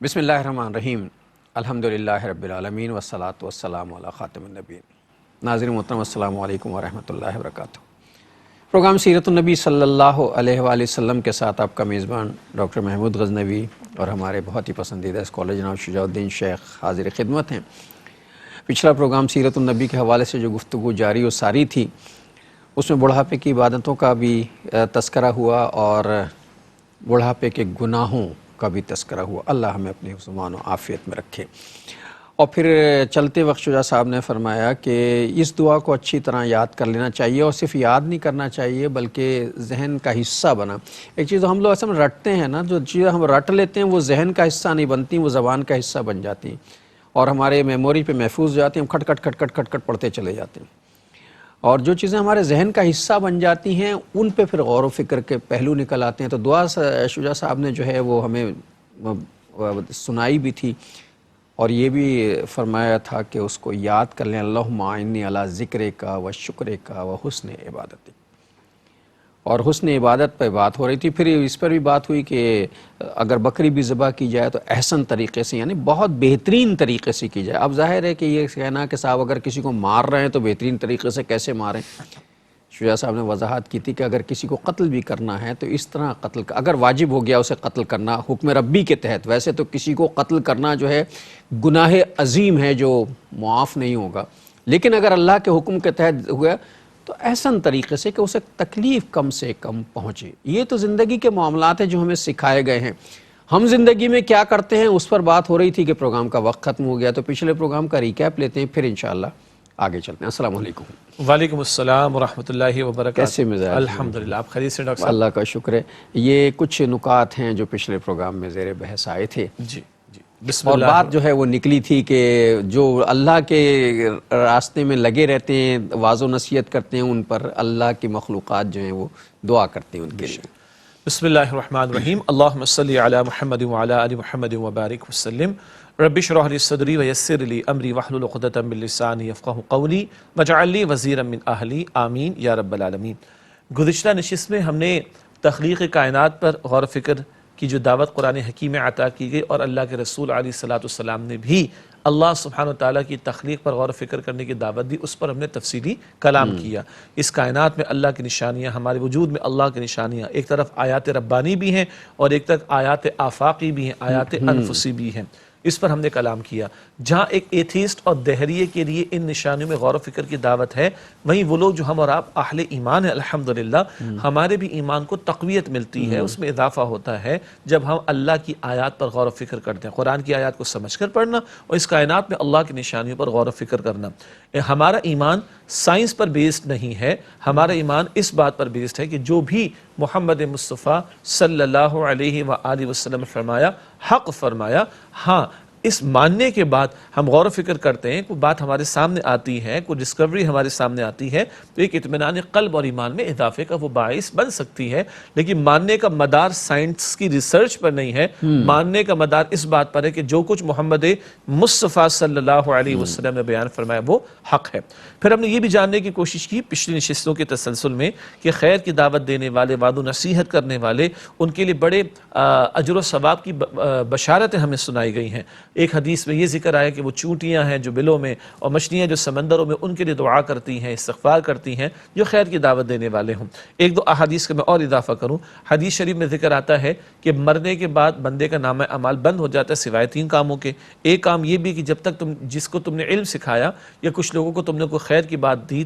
بسم اللہ الرحمن الرحیم الحمدللہ رب العالمین والصلاة والسلام علی خاتم النبیین۔ ناظرین محترم السلام علیکم ورحمۃ اللہ وبرکاتہ۔ پروگرام سیرت النبی صلی اللہ علیہ وآلہ وسلم کے ساتھ آپ کا میزبان ڈاکٹر محمود غزنوی اور ہمارے بہت ہی پسندیدہ اسکالر جناب شجاع الدین شیخ حاضر خدمت ہیں۔ پچھلا پروگرام سیرت النبی کے حوالے سے جو گفتگو جاری و ساری تھی اس میں بڑھاپے کی عبادتوں کا بھی تذکرہ ہوا اور بڑھاپے کے گناہوں کا بھی تذکرہ ہوا۔ اللہ ہمیں اپنی حفظ و عافیت میں رکھے۔ اور پھر چلتے وقت شجاع صاحب نے فرمایا کہ اس دعا کو اچھی طرح یاد کر لینا چاہیے، اور صرف یاد نہیں کرنا چاہیے بلکہ ذہن کا حصہ بنا۔ ایک چیز ہم لوگ اصل میں رٹتے ہیں نا، جو چیزیں ہم رٹ لیتے ہیں وہ ذہن کا حصہ نہیں بنتی، وہ زبان کا حصہ بن جاتی ہیں اور ہمارے میموری پہ محفوظ ہو جاتی ہیں، ہم کھٹ کھٹ پڑھتے چلے جاتے ہیں۔ اور جو چیزیں ہمارے ذہن کا حصہ بن جاتی ہیں ان پہ پھر غور و فکر کے پہلو نکل آتے ہیں۔ تو دعا شجاع صاحب نے جو ہے وہ ہمیں سنائی بھی تھی اور یہ بھی فرمایا تھا کہ اس کو یاد کر لیں، اللہم اعنی علی ذکرک و شکرک و حسن عبادتک۔ اور حسن عبادت پہ بات ہو رہی تھی، پھر اس پر بھی بات ہوئی کہ اگر بکری بھی ذبح کی جائے تو احسن طریقے سے، یعنی بہت بہترین طریقے سے کی جائے۔ اب ظاہر ہے کہ یہ کہنا کہ صاحب اگر کسی کو مار رہے ہیں تو بہترین طریقے سے کیسے ماریں۔ شجاع صاحب نے وضاحت کی تھی کہ اگر کسی کو قتل بھی کرنا ہے تو اس طرح قتل، اگر واجب ہو گیا اسے قتل کرنا حکم ربی کے تحت، ویسے تو کسی کو قتل کرنا جو ہے گناہ عظیم ہے جو معاف نہیں ہوگا، لیکن اگر اللہ کے حکم کے تحت ہوا تو احسن طریقے سے کہ اسے تکلیف کم سے کم پہنچے۔ یہ تو زندگی کے معاملات ہیں جو ہمیں سکھائے گئے ہیں۔ ہم زندگی میں کیا کرتے ہیں اس پر بات ہو رہی تھی کہ پروگرام کا وقت ختم ہو گیا، تو پچھلے پروگرام کا ریکیپ لیتے ہیں، پھر انشاءاللہ آگے چلتے ہیں۔ السلام علیکم۔ وعلیکم السلام ورحمۃ اللہ وبرکاتہ۔ کیسے مزاج؟ الحمدللہ، آپ خیریت سے ڈاکٹر صاحب؟ اللہ کا شکر ہے۔ یہ کچھ نکات ہیں جو پچھلے پروگرام میں زیر بحث آئے تھے، جی جی، بسم اور اللہ۔ بات جو ہے وہ نکلی تھی کہ جو اللہ کے راستے میں لگے رہتے ہیں، واعظ و نصیحت کرتے ہیں، ان پر اللہ کی مخلوقات جو ہیں وہ دعا کرتے ہیں ان کے لیے۔ بسم اللہ الرحمن الرحیم، اللہم صلی علی محمد وعلی آل محمد وبارک وسلم۔ رب اشرح لی صدری ویسر لی امری واحلل عقدۃ من لسانی یفقہوا قولی واجعل لی وزیرا من اہلی، آمین یا رب العالمین۔ گزشتہ نشست میں ہم نے تخلیق کائنات پر غور و فکر کی جو دعوت قرآن حکیم میں عطا کی گئی، اور اللہ کے رسول علیہ الصلوۃ والسلام نے بھی اللہ سبحانہ وتعالیٰ کی تخلیق پر غور و فکر کرنے کی دعوت دی، اس پر ہم نے تفصیلی کلام کیا۔ اس کائنات میں اللہ کی نشانیاں، ہمارے وجود میں اللہ کی نشانیاں، ایک طرف آیات ربانی بھی ہیں اور ایک طرف آیات آفاقی بھی ہیں، آیات انفسی بھی ہیں، اس پر ہم نے کلام کیا۔ جہاں ایک ایتھیسٹ اور دہریے کے لیے ان نشانیوں میں غور و فکر کی دعوت ہے، وہیں وہ لوگ جو ہم اور آپ اہل ایمان ہیں الحمدللہ، ہمارے بھی ایمان کو تقویت ملتی ہے، اس میں اضافہ ہوتا ہے جب ہم اللہ کی آیات پر غور و فکر کرتے ہیں، قرآن کی آیات کو سمجھ کر پڑھنا اور اس کائنات میں اللہ کی نشانیوں پر غور و فکر کرنا۔ ہمارا ایمان سائنس پر بیسڈ نہیں ہے، ہمارا ایمان اس بات پر بیسڈ ہے کہ جو بھی محمد مصطفیٰ صلی اللہ علیہ وآلہ وسلم فرمایا، حق فرمایا، ہاں اس ماننے کے بعد ہم غور و فکر کرتے ہیں، کوئی بات ہمارے سامنے آتی ہے، کوئی ڈسکوری ہمارے سامنے آتی ہے، تو ایک اطمینان قلب اور ایمان میں اضافے کا وہ باعث بن سکتی ہے، لیکن ماننے کا مدار سائنس کی ریسرچ پر نہیں ہے، ماننے کا مدار اس بات پر ہے کہ جو کچھ محمد مصطفیٰ صلی اللہ علیہ وسلم نے بیان فرمایا وہ حق ہے۔ پھر ہم نے یہ بھی جاننے کی کوشش کی پچھلی نشستوں کے تسلسل میں کہ خیر کی دعوت دینے والے، وعظ و نصیحت کرنے والے، ان کے لیے بڑے اجر و ثواب کی بشارتیں ہمیں سنائی گئی ہیں۔ ایک حدیث میں یہ ذکر آیا کہ وہ چونٹیاں ہیں جو بلوں میں اور مچھلیاں جو سمندروں میں، ان کے لیے دعا کرتی ہیں، استغفار کرتی ہیں جو خیر کی دعوت دینے والے ہوں۔ ایک دو احادیث کا میں اور اضافہ کروں، حدیث شریف میں ذکر آتا ہے کہ مرنے کے بعد بندے کا نامہ اعمال بند ہو جاتا ہے سوائے تین کاموں کے۔ ایک کام یہ بھی کہ جب تک جس کو تم نے علم سکھایا یا کچھ لوگوں کو تم نے کوئی خیر کی بات دی،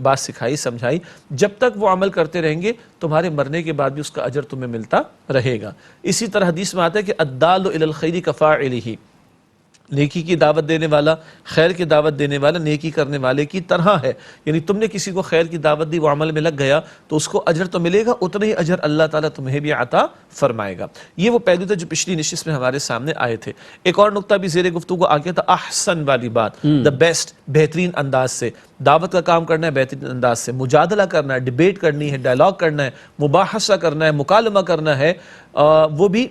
بات سکھائی، سمجھائی، جب تک وہ عمل کرتے رہیں گے تمہارے مرنے کے بعد بھی اس کا اجر تمہیں ملتا رہے گا۔ اسی طرح حدیث میں آتا ہے کہ الدال علی الخیر کفاعلہ، نیکی کی دعوت دینے والا، خیر کی دعوت دینے والا نیکی کرنے والے کی طرح ہے، یعنی تم نے کسی کو خیر کی دعوت دی، وہ عمل میں لگ گیا تو اس کو اجر تو ملے گا، اتنا ہی اجر اللہ تعالیٰ تمہیں بھی عطا فرمائے گا۔ یہ وہ پہلو تھا جو پچھلی نشست میں ہمارے سامنے آئے تھے۔ ایک اور نقطہ بھی زیر گفتگو آ گیا تھا، احسن والی بات، دا بیسٹ، بہترین انداز سے دعوت کا کام کرنا ہے، بہترین انداز سے مجادلہ کرنا ہے، ڈیبیٹ کرنی ہے، ڈائلاگ کرنا ہے، مباحثہ کرنا ہے، مکالمہ کرنا ہے، وہ بھی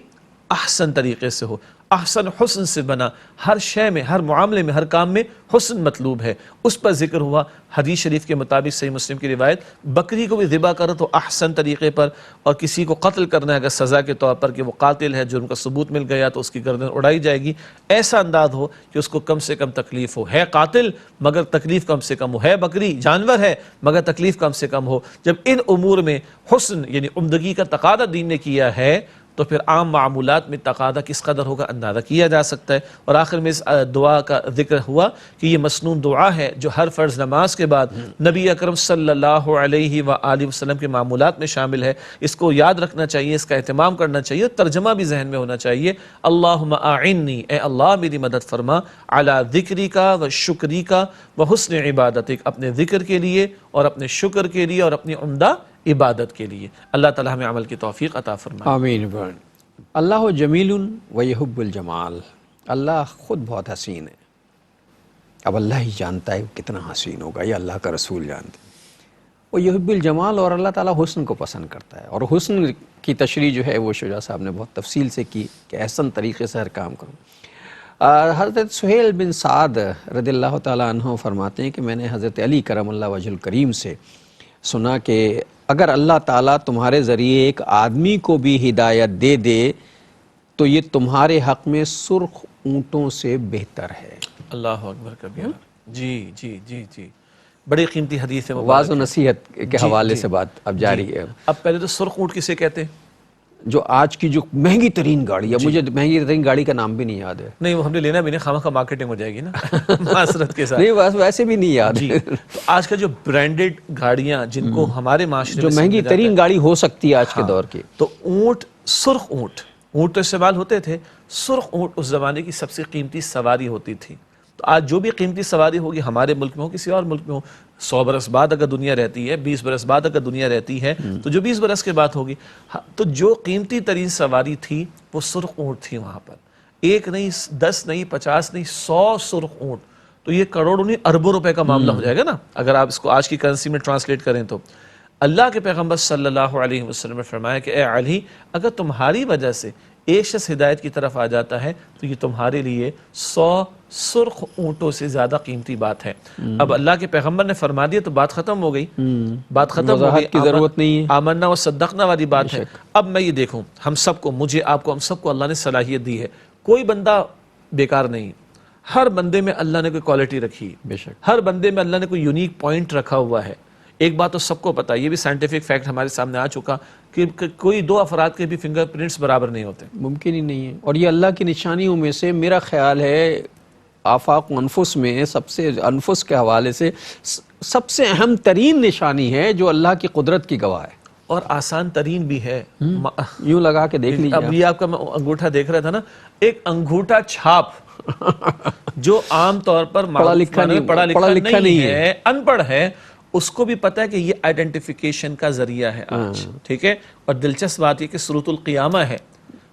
احسن طریقے سے ہو۔ احسن حسن سے بنا، ہر شے میں، ہر معاملے میں، ہر کام میں حسن مطلوب ہے، اس پر ذکر ہوا۔ حدیث شریف کے مطابق صحیح مسلم کی روایت، بکری کو بھی ذبح کرو تو احسن طریقے پر، اور کسی کو قتل کرنا ہے اگر سزا کے طور پر کہ وہ قاتل ہے، جرم کا ثبوت مل گیا تو اس کی گردن اڑائی جائے گی، ایسا انداز ہو کہ اس کو کم سے کم تکلیف ہو، ہے قاتل مگر تکلیف کم سے کم ہو، ہے بکری جانور ہے مگر تکلیف کم سے کم ہو۔ جب ان امور میں حسن یعنی عمدگی کا تقاضا دین نے کیا ہے تو پھر عام معمولات میں تقاضا کس قدر ہوگا اندازہ کیا جا سکتا ہے۔ اور آخر میں اس دعا کا ذکر ہوا کہ یہ مسنون دعا ہے جو ہر فرض نماز کے بعد نبی اکرم صلی اللہ علیہ وآلہ وسلم کے معمولات میں شامل ہے، اس کو یاد رکھنا چاہیے، اس کا اہتمام کرنا چاہیے، ترجمہ بھی ذہن میں ہونا چاہیے۔ اللہم اعنی، اے اللہ میری مدد فرما، علی ذکری کا و شکری کا و حسن عبادتک، اپنے ذکر کے لیے اور اپنے شکر کے لیے اور اپنی عمدہ عبادت کے لیے۔ اللہ تعالی ہمیں عمل کی توفیق عطا فرمائے۔ آمین۔ اللہ جمیل و یحب الجمال، اللہ خود بہت حسین ہے، اب اللہ ہی جانتا ہے کتنا حسین ہوگا، یہ اللہ کا رسول جانتے ہیں۔ وہ یحب الجمال، اور اللہ تعالیٰ حسن کو پسند کرتا ہے، اور حسن کی تشریح جو ہے وہ شجاع صاحب نے بہت تفصیل سے کی کہ احسن طریقے سے ہر کام کروں۔ حضرت سہیل بن سعد رضی اللہ تعالیٰ عنہ فرماتے ہیں کہ میں نے حضرت علی کرم اللہ وجہ الکریم سے سنا کہ اگر اللہ تعالیٰ تمہارے ذریعے ایک آدمی کو بھی ہدایت دے دے تو یہ تمہارے حق میں سرخ اونٹوں سے بہتر ہے۔ اللہ اکبر کبیرہ۔ جی جی جی جی، بڑی قیمتی حدیث ہے، واعظ و نصیحت کے حوالے سے بات اب جاری ہے۔ اب پہلے تو سرخ اونٹ کسے کہتے ہیں؟ جو آج کی جو مہنگی ترین گاڑی ہے، مجھے مہنگی ترین گاڑی کا نام بھی نہیں یاد ہے۔ نہیں وہ ہم نے لینا بھی نہیں، خواہ کا مارکیٹنگ ہو جائے گی نا معذرت کے ساتھ۔ نہیں بس ویسے بھی نہیں یاد جی، تو آج کا جو برانڈڈ گاڑیاں جن کو ہمارے معاشرے جو میں مہنگی سمجھا جاتا ترین گاڑی ہو سکتی ہے آج کے دور کی، تو اونٹ، سرخ اونٹ تو استعمال ہوتے تھے، سرخ اونٹ اس زمانے کی سب سے قیمتی سواری ہوتی تھی۔ تو آج جو بھی قیمتی سواری ہوگی ہمارے ملک میں ہو کسی اور ملک میں ہو، 100 برس بعد اگر دنیا رہتی ہے، 20 برس بعد اگر دنیا رہتی ہے تو جو 20 برس کے بعد ہوگی، تو جو قیمتی ترین سواری تھی وہ سرخ اونٹ تھی وہاں پر، ایک نہیں، 10 نہیں، 50 نہیں، 100 سرخ اونٹ، تو یہ کروڑوں نہیں اربوں روپے کا معاملہ ہو جائے گا نا اگر آپ اس کو آج کی کرنسی میں ٹرانسلیٹ کریں تو۔ اللہ کے پیغمبر صلی اللہ علیہ وسلم نے فرمایا کہ اے علی، اگر تمہاری وجہ سے ایک شخص ہدایت کی طرف آ جاتا ہے تو یہ تمہارے لیے 100 سرخ اونٹوں سے زیادہ قیمتی بات ہے۔ اب اللہ کے پیغمبر نے فرما دیا تو بات ختم ہو گئی، بات ختم ہو گئی، کی ضرورت نہیں ہے، آمنا و صدقنا والی بات ہے۔ اب میں یہ دیکھوں، ہم سب کو، مجھے، آپ کو، ہم سب کو اللہ نے صلاحیت دی ہے، کوئی بندہ بیکار نہیں، ہر بندے میں اللہ نے کوئی کوالٹی رکھی، بے شک ہر بندے میں اللہ نے کوئی یونیک پوائنٹ رکھا ہوا ہے۔ ایک بات تو سب کو پتا، یہ بھی سائنٹیفک فیکٹ ہمارے سامنے آ چکا کہ کوئی 2 افراد کے بھی فنگر پرنٹس برابر نہیں ہوتے، ممکن ہی نہیں ہے۔ اور یہ اللہ کی نشانیوں میں سے میرا خیال ہے آفاق و انفس میں سب سے، انفس کے حوالے سے سب سے اہم ترین نشانی ہے جو اللہ کی قدرت کی گواہ ہے، اور آسان ترین بھی ہے۔ یوں لگا کے دیکھ لیجیے۔ اب یہ آپ کا میں انگوٹھا دیکھ رہا تھا نا، ایک انگوٹھا چھاپ جو عام طور پر پڑھا لکھا نہیں ہے، ان پڑھ ہے، اس کو بھی پتا ہے کہ یہ آئیڈینٹیفیکیشن کا ذریعہ ہے آج، ٹھیک ہے۔ اور دلچسپ بات یہ کہ سورۃ القیامہ ہے،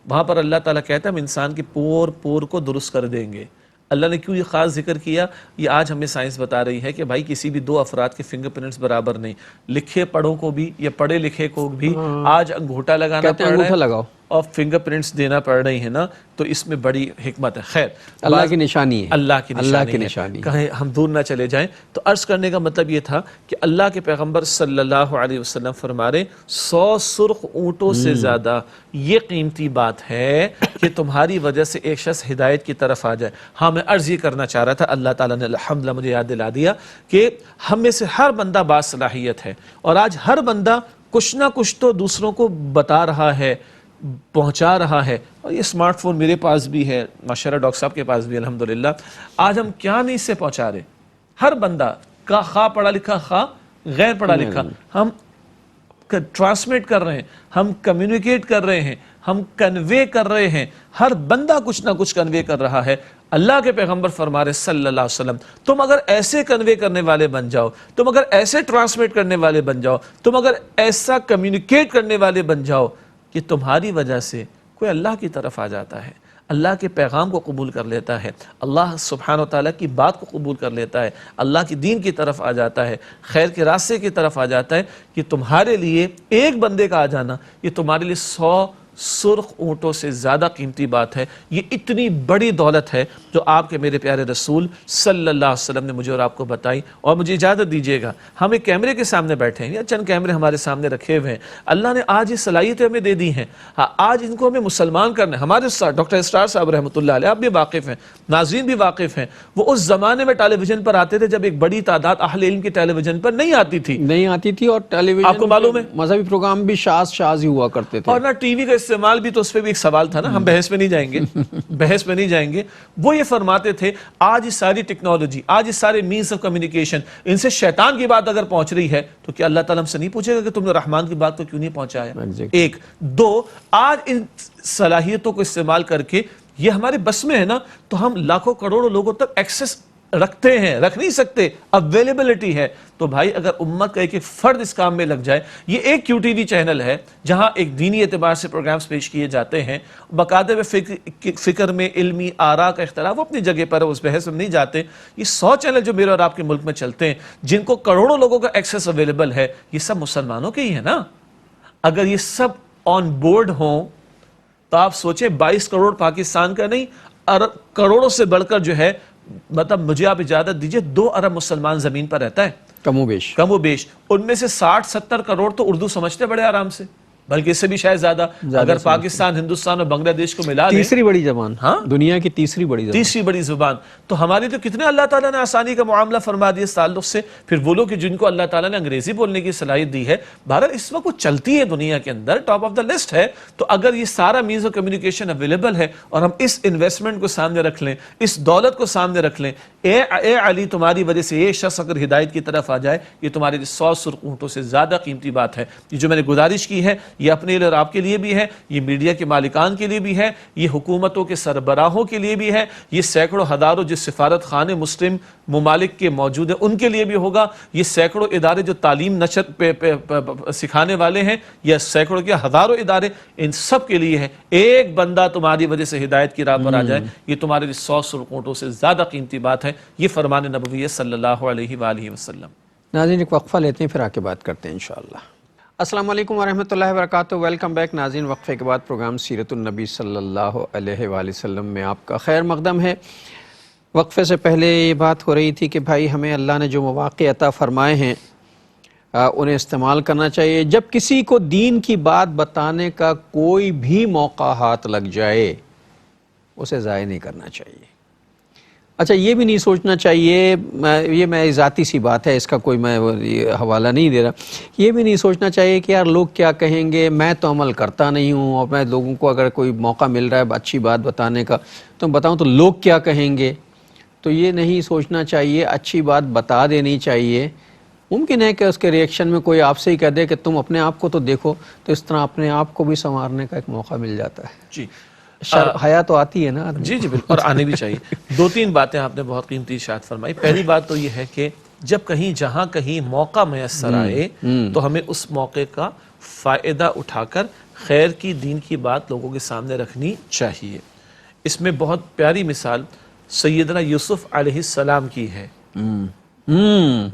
وہاں پر اللہ تعالیٰ کہتا ہے ہم انسان کی پور پور کو درست کر دیں گے۔ اللہ نے کیوں یہ خاص ذکر کیا؟ یہ آج ہمیں سائنس بتا رہی ہے کہ بھائی کسی بھی 2 افراد کے فنگر پرنٹس برابر نہیں، لکھے پڑھوں کو بھی یا پڑھے لکھے کو بھی آج انگوٹھا لگانا پڑ رہا ہے لگاؤ اور فنگر پرنٹس دینا پڑ رہی ہے نا، تو اس میں بڑی حکمت ہے۔ خیر، اللہ کی نشانی ہے، اللہ کی نشانی ہے۔ کہیں ہم دور نہ چلے جائیں تو عرض کرنے کا مطلب یہ تھا کہ اللہ کے پیغمبر صلی اللہ علیہ وسلم فرما رہے 100 سرخ اونٹوں سے زیادہ یہ قیمتی بات ہے کہ تمہاری وجہ سے ایک شخص ہدایت کی طرف آ جائے۔ ہاں میں عرض یہ کرنا چاہ رہا تھا، اللہ تعالیٰ نے الحمدللہ مجھے یاد دلا دیا کہ ہم میں سے ہر بندہ باصلاحیت ہے، اور آج ہر بندہ کچھ نہ کچھ تو دوسروں کو بتا رہا ہے، پہنچا رہا ہے۔ اور یہ اسمارٹ فون میرے پاس بھی ہے، ماشاءاللہ ڈاکٹر صاحب کے پاس بھی الحمدللہ۔ آج ہم کیا نہیں اس سے پہنچا رہے، ہر بندہ کا خواہ پڑھا لکھا خواہ غیر پڑھا لکھا، ہم ٹرانسمیٹ کر رہے ہیں، ہم کمیونیکیٹ کر رہے ہیں، ہم کنوے کر رہے ہیں، ہر بندہ کچھ نہ کچھ کنوے کر رہا ہے۔ اللہ کے پیغمبر فرما رہے صلی اللہ علیہ وسلم، تم اگر ایسے کنوے کرنے والے بن جاؤ، تم اگر ایسے ٹرانسمیٹ کرنے والے بن جاؤ، تم اگر ایسا کمیونیکیٹ کرنے والے بن جاؤ کہ تمہاری وجہ سے کوئی اللہ کی طرف آ جاتا ہے، اللہ کے پیغام کو قبول کر لیتا ہے، اللہ سبحانہ و تعالیٰ کی بات کو قبول کر لیتا ہے، اللہ کی دین کی طرف آ جاتا ہے، خیر کے راستے کی طرف آ جاتا ہے، کہ تمہارے لیے ایک بندے کا آ جانا یہ تمہارے لیے 100 سرخ اونٹوں سے زیادہ قیمتی بات ہے. یہ اتنی بڑی دولت ہے جو آپ کے میرے پیارے رسول صلی اللہ علیہ وسلم نے مجھے اور آپ کو بتائی. اور مجھے اجازت دیجیے گا, ہم ایک کیمرے کے سامنے بیٹھے ہیں یا چند کیمرے ہمارے سامنے رکھے ہوئے ہیں, اللہ نے آج یہ صلاحیتیں ہمیں دے دی ہیں. ہاں, آج ان کو ہمیں مسلمان کرنا ہے. ہمارے استاد ڈاکٹر اسرار صاحب رحمۃ اللہ علیہ, آپ بھی واقف ہیں, ناظرین بھی واقف ہیں, وہ اس زمانے میں ٹیلی ویژن پر آتے تھے جب ایک بڑی تعداد اہل علم کی ٹیلی ویژن پر نہیں آتی تھی. اور ٹیلی ویژن آپ کو معلوم ہے مذہبی پروگرام بھی شاذ ہی ہوا کرتے تھے, اور نہ ٹی وی کا استعمال بھی, تو اس پہ بھی ایک سوال تھا نا, ہم بحث میں نہیں جائیں گے, بحث میں نہیں جائیں گے. وہ یہ فرماتے تھے آج یہ ساری ٹیکنالوجی, آج یہ سارے مینز آف کمیونیکیشن, ان سے شیطان کی بات اگر پہنچ رہی ہے تو کیا اللہ تعالیٰ ہم سے نہیں پوچھے گا کہ تم نے رحمان کی بات کو کیوں نہیں پہنچایا؟ ایک. دو, آج ان صلاحیتوں کو استعمال کر کے یہ ہمارے بس میں ہے نا, تو ہم لاکھوں کروڑوں لوگوں تک ایکسس رکھتے ہیں, رکھ نہیں سکتے, اویلیبلٹی ہے. تو بھائی اگر امت کا ایک ایک فرد اس کام میں لگ جائے, یہ ایک کیو ٹی وی چینل ہے جہاں ایک دینی اعتبار سے پروگرامز پیش کیے جاتے ہیں, باقاعدہ فکر میں علمی آراء کا اختلاف, وہ اپنی جگہ پر, اس بحث میں نہیں جاتے. یہ 100 چینل جو میرے اور آپ کے ملک میں چلتے ہیں جن کو کروڑوں لوگوں کا ایکسس اویلیبل ہے, یہ سب مسلمانوں کے ہی ہے نا. اگر یہ سب آن بورڈ ہوں تو آپ سوچیں 22 کروڑ پاکستان کا نہیں, کروڑوں سے بڑھ کر جو ہے, مطلب مجھے آپ اجازت دیجئے 2 ارب مسلمان زمین پر رہتا ہے, کم و بیش. ان میں سے 60-70 کروڑ تو اردو سمجھتے بڑے آرام سے, بلکہ اس سے بھی شاید زیادہ. اگر پاکستان, ہندوستان اور بنگلہ دیش کو ملا دیں, تیسری بڑی زبان, ہاں, دنیا کی تیسری بڑی زبان, تو ہماری تو کتنے اللہ تعالیٰ نے آسانی کا معاملہ فرما دیا اس تعلق سے. پھر وہ لوگ جن کو اللہ تعالیٰ نے انگریزی بولنے کی صلاحیت دی ہے, بہرحال اس وقت وہ چلتی ہے دنیا کے اندر, ٹاپ آف دا لسٹ ہے. تو اگر یہ سارا مینز آف کمیونیکیشن اویلیبل ہے اور ہم اس انویسٹمنٹ کو سامنے رکھ لیں, اس دولت کو سامنے رکھ لیں, اے علی تمہاری وجہ سے یہ شخص اگر ہدایت کی طرف آ جائے, یہ تمہارے 100 سرخ اونٹوں سے زیادہ قیمتی بات ہے. یہ جو میں نے گزارش کی ہے, یہ اپنے لیے اور آپ کے لیے بھی ہے, یہ میڈیا کے مالکان کے لیے بھی ہے, یہ حکومتوں کے سربراہوں کے لیے بھی ہے, یہ سینکڑوں ہزاروں جو سفارت خانے مسلم ممالک کے موجود ہیں ان کے لیے بھی ہوگا, یہ سینکڑوں ادارے جو تعلیم نشر سکھانے والے ہیں, یا سینکڑوں کے ہزاروں ادارے, ان سب کے لیے ہے. ایک بندہ تمہاری وجہ سے ہدایت کی راہ پر آ جائے, یہ تمہارے لیے 100 سرخ اونٹوں سے زیادہ قیمتی بات ہے. یہ فرمان نبوی ہے صلی اللہ علیہ وآلہ وسلم. ناظرین ایک وقفہ لیتے ہیں, پھر آ کے بات کرتے ہیں انشاءاللہ. السلام علیکم ورحمۃ اللہ وبرکاتہ. ویلکم بیک ناظرین. وقفے کے بعد پروگرام سیرت النبی صلی اللہ علیہ وآلہ وسلم میں آپ کا خیر مقدم ہے. وقفے سے پہلے یہ بات ہو رہی تھی کہ بھائی ہمیں اللہ نے جو مواقع عطا فرمائے ہیں انہیں استعمال کرنا چاہیے. جب کسی کو دین کی بات بتانے کا کوئی بھی موقع ہاتھ لگ جائے, اسے ضائع نہیں کرنا چاہیے. اچھا, یہ بھی نہیں سوچنا چاہیے, یہ میں ذاتی سی بات ہے, اس کا کوئی میں حوالہ نہیں دے رہا, یہ بھی نہیں سوچنا چاہیے کہ یار لوگ کیا کہیں گے, میں تو عمل کرتا نہیں ہوں, اور میں لوگوں کو اگر کوئی موقع مل رہا ہے اچھی بات بتانے کا تو بتاؤں تو لوگ کیا کہیں گے. تو یہ نہیں سوچنا چاہیے, اچھی بات بتا دینی چاہیے. ممکن ہے کہ اس کے ریئیکشن میں کوئی آپ سے ہی کہہ دے کہ تم اپنے آپ کو تو دیکھو, تو اس طرح اپنے آپ کو بھی سنوارنے کا ایک موقع مل جاتا ہے. جی, حیا تو آتی ہے نا. جی جی بالکل, اور آنے بھی چاہیے. 2-3 باتیں آپ نے بہت قیمتی ارشاد فرمائی. پہلی بات تو یہ ہے کہ جب کہیں جہاں کہیں موقع میسر آئے تو ہمیں اس موقع کا فائدہ اٹھا کر خیر کی, دین کی بات لوگوں کے سامنے رکھنی چاہیے. اس میں بہت پیاری مثال سیدنا یوسف علیہ السلام کی ہے.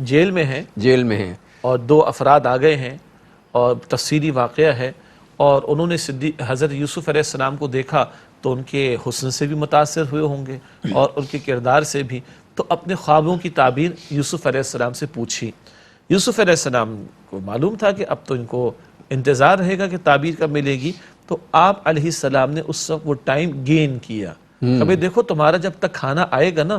جیل میں ہیں اور 2 افراد آ گئے ہیں, اور تفصیلی واقعہ ہے, اور انہوں نے حضرت یوسف علیہ السلام کو دیکھا تو ان کے حسن سے بھی متاثر ہوئے ہوں گے اور ان کے کردار سے بھی, تو اپنے خوابوں کی تعبیر یوسف علیہ السلام سے پوچھی. یوسف علیہ السلام کو معلوم تھا کہ اب تو ان کو انتظار رہے گا کہ تعبیر کب ملے گی, تو آپ علیہ السلام نے اس وقت وہ ٹائم گین کیا. کبھی دیکھو تمہارا جب تک کھانا آئے گا نا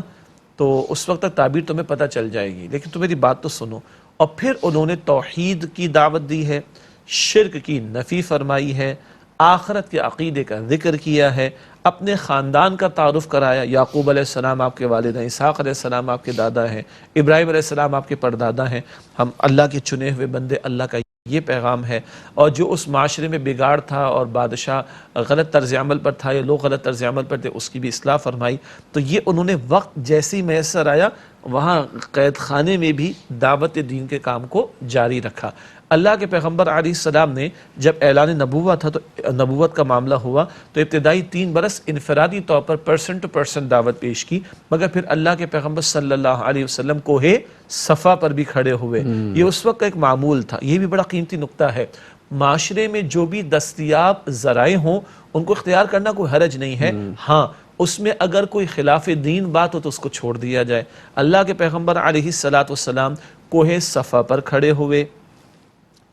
تو اس وقت تک تعبیر تمہیں پتہ چل جائے گی, لیکن تم میری بات تو سنو. اور پھر انہوں نے توحید کی دعوت دی ہے, شرک کی نفی فرمائی ہے, آخرت کے عقیدے کا ذکر کیا ہے, اپنے خاندان کا تعارف کرایا. یعقوب علیہ السلام آپ کے والد ہیں, اسحاق علیہ السلام آپ کے دادا ہیں, ابراہیم علیہ السلام آپ کے پردادا ہیں, ہم اللہ کے چنے ہوئے بندے, اللہ کا یہ پیغام ہے. اور جو اس معاشرے میں بگاڑ تھا اور بادشاہ غلط طرز عمل پر تھا یا لوگ غلط طرز عمل پر تھے, اس کی بھی اصلاح فرمائی. تو یہ انہوں نے وقت جیسی میسر آیا وہاں قید خانے میں بھی دعوت دین کے کام کو جاری رکھا. اللہ کے پیغمبر علیہ السلام نے جب اعلان نبوت تھا, تو نبوت کا معاملہ ہوا, تو ابتدائی 3 برس انفرادی طور پر پرسن ٹو پرسن دعوت پیش کی, مگر پھر اللہ کے پیغمبر صلی اللہ علیہ وسلم کوہ صفا پر بھی کھڑے ہوئے. یہ اس وقت کا ایک معمول تھا. یہ بھی بڑا قیمتی نقطہ ہے. معاشرے میں جو بھی دستیاب ذرائع ہوں ان کو اختیار کرنا کوئی حرج نہیں ہے، ہاں اس میں اگر کوئی خلاف دین بات ہو تو اس کو چھوڑ دیا جائے۔ اللہ کے پیغمبر علیہ السلام کوہ صفا پر کھڑے ہوئے،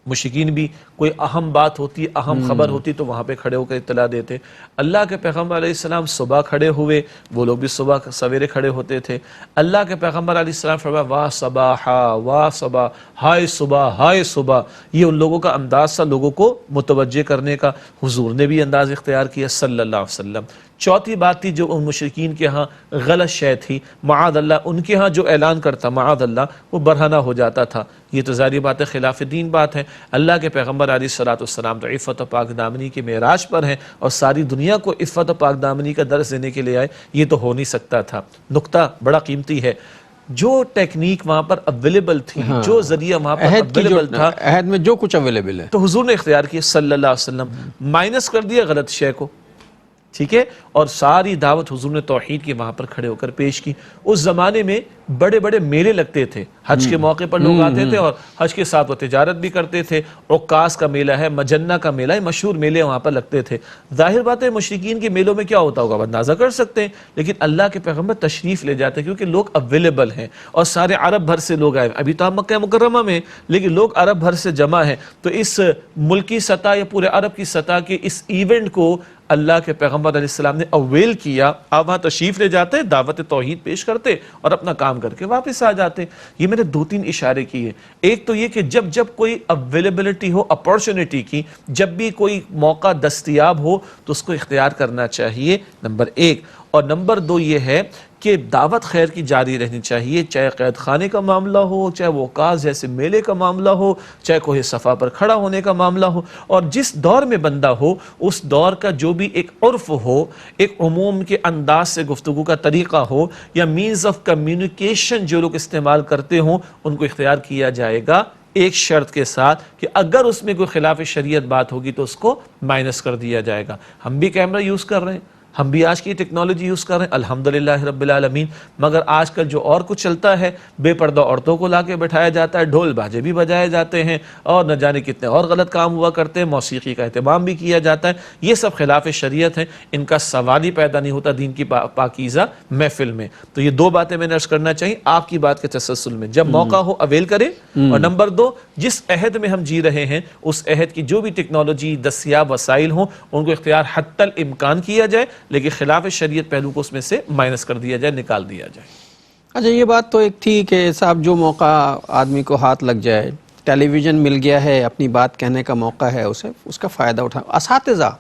مشرکین بھی کوئی اہم بات ہوتی، اہم خبر ہوتی تو وہاں پہ کھڑے ہو کر اطلاع دیتے۔ اللہ کے پیغمبر علیہ السلام صبح کھڑے ہوئے، وہ لوگ بھی صبح سویرے کھڑے ہوتے تھے۔ اللہ کے پیغمبر علیہ السلام فرمایا واہ صباحا واہ صباح، ہائے صبح ہائے صبح، یہ ان لوگوں کا انداز تھا لوگوں کو متوجہ کرنے کا۔ حضور نے بھی انداز اختیار کیا صلی اللہ علیہ وسلم۔ چوتھی بات تھی جو ان مشرکین کے ہاں غلط شے تھی، معاذ اللہ ان کے ہاں جو اعلان کرتا معاذ اللہ وہ برہنہ ہو جاتا تھا۔ یہ تو ظاہری بات ہے خلاف دین بات ہے۔ اللہ کے پیغمبر علیہ السلام تو عفت و پاک دامنی کے معراج پر ہیں اور ساری دنیا کو عفت و پاک دامنی کا درس دینے کے لیے آئے، یہ تو ہو نہیں سکتا تھا۔ نقطہ بڑا قیمتی ہے، جو ٹیکنیک وہاں پر اویلیبل تھی، جو ذریعہ وہاں پر اویلیبل تھا، عہد میں جو کچھ اویلیبل ہے تو حضور نے اختیار کیا صلی اللہ علیہ وسلم، مائنس کر دیا غلط شے کو، ٹھیک ہے، اور ساری دعوت حضور نے توحید کی وہاں پر کھڑے ہو کر پیش کی۔ اس زمانے میں بڑے بڑے میلے لگتے تھے، حج کے موقع پر لوگ آتے تھے اور حج کے ساتھ وہ تجارت بھی کرتے تھے۔ عکاس کا میلہ ہے، مجنہ کا میلہ ہے، مشہور میلے وہاں پر لگتے تھے۔ ظاہر بات ہے مشرکین کے میلوں میں کیا ہوتا ہوگا اندازہ کر سکتے ہیں، لیکن اللہ کے پیغمبر تشریف لے جاتے ہیں کیونکہ لوگ اویلیبل ہیں اور سارے عرب بھر سے لوگ آئے۔ ابھی تو آپ مکہ مکرمہ میں، لیکن لوگ عرب بھر سے جمع ہیں، تو اس ملکی سطح یا پورے عرب کی سطح کے اس ایونٹ کو اللہ کے پیغمبر علیہ السلام نے اویل کیا۔ آپ وہاں تشریف لے جاتے، دعوت توحید پیش کرتے اور اپنا کام کر کے واپس آ جاتے۔ یہ میں نے 2-3 اشارے کیے۔ ایک تو یہ کہ جب کوئی اویلیبلٹی ہو، اپورچونٹی کی، جب بھی کوئی موقع دستیاب ہو تو اس کو اختیار کرنا چاہیے، نمبر 1۔ اور نمبر 2 یہ ہے کہ دعوت خیر کی جاری رہنی چاہیے، چاہے قید خانے کا معاملہ ہو، چاہے وہ عکاس جیسے میلے کا معاملہ ہو، چاہے کوہ صفا پر کھڑا ہونے کا معاملہ ہو، اور جس دور میں بندہ ہو اس دور کا جو بھی ایک عرف ہو، ایک عموم کے انداز سے گفتگو کا طریقہ ہو، یا مینز آف کمیونیکیشن جو لوگ استعمال کرتے ہوں ان کو اختیار کیا جائے گا، ایک شرط کے ساتھ کہ اگر اس میں کوئی خلاف شریعت بات ہوگی تو اس کو مائنس کر دیا جائے گا۔ ہم بھی کیمرہ یوز کر رہے ہیں، ہم بھی آج کی ٹیکنالوجی یوز کر رہے ہیں الحمدللہ رب العالمین، مگر آج کل جو اور کچھ چلتا ہے، بے پردہ عورتوں کو لا کے بٹھایا جاتا ہے، ڈھول باجے بھی بجائے جاتے ہیں اور نہ جانے کتنے اور غلط کام ہوا کرتے ہیں، موسیقی کا اہتمام بھی کیا جاتا ہے، یہ سب خلاف شریعت ہیں، ان کا سوال ہی پیدا نہیں ہوتا دین کی پاکیزہ محفل میں۔ تو یہ 2 باتیں میں نے عرض کرنا چاہیے آپ کی بات کے تسلسل میں، جب موقع ہو اویل کریں، اور نمبر 2 جس عہد میں ہم جی رہے ہیں اس عہد کی جو بھی ٹیکنالوجی دستیاب وسائل ہوں ان کو اختیار حتی الامکان کیا جائے، لیکن خلاف شریعت پہلو کو اس میں سے مائنس کر دیا جائے، نکال دیا جائے۔ اچھا یہ بات تو ایک تھی کہ صاحب جو موقع آدمی کو ہاتھ لگ جائے، ٹیلی ویژن مل گیا ہے، اپنی بات کہنے کا موقع ہے، اسے اس کا فائدہ اٹھا۔ اساتذہ